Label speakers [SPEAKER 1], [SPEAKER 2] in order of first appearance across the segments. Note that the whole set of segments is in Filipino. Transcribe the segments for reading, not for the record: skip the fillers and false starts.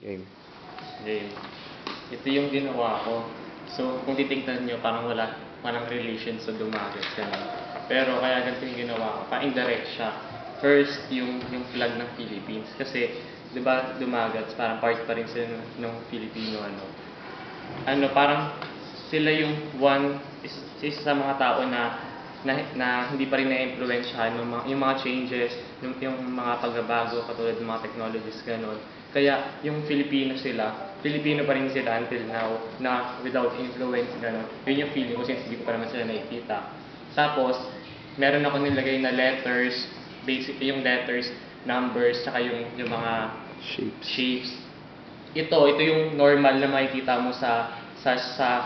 [SPEAKER 1] Game.
[SPEAKER 2] Game. Ito yung ginawa ko. So, kung titignan nyo, parang walang relation sa dumagat. Ganun. Pero kaya ganito yung ginawa ko. Pa-indirect siya. First, yung flag ng Philippines. Kasi, di ba, dumagat, parang part pa rin sila ng Filipino, parang sila yung isa sa mga tao na hindi pa rin na-influensyahan yung mga changes, yung mga pagbabago katulad ng mga technologies, gano'n. Kaya yung Filipino pa rin sila until now, na without influence, gano'n. Yun yung feeling ko since hindi ko pa naman sila nakikita. Tapos, meron ako nilagay na letters, basic yung letters, numbers, saka yung mga shapes. Ito yung normal na makikita mo sa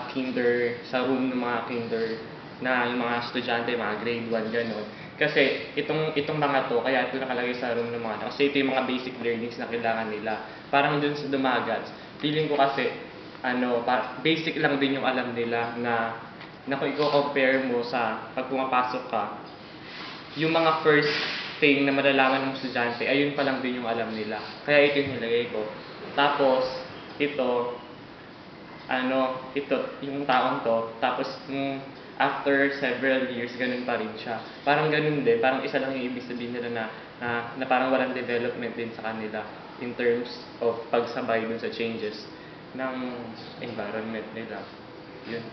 [SPEAKER 2] kinder, sa room ng mga kinder, na yung mga estudyante, mga grade 1, gano'n. Kasi itong mga to, kaya ito nakalagay sa room ng mga kasi ito yung mga basic learnings na kailangan nila. Parang dun sa dumagat, feeling ko kasi, basic lang din yung alam nila na kung i-compare mo sa pag pumapasok ka, yung mga first thing na malalaman ng estudyante, ayun pa lang din yung alam nila. Kaya ito yung nilagay ko. Tapos, ito, yung taong to, tapos after several years, ganun pa rin siya. Parang ganun din, parang isa lang yung ibig sabihin nila na parang walang development din sa kanila in terms of pagsabay dun sa changes ng environment nila. Yun.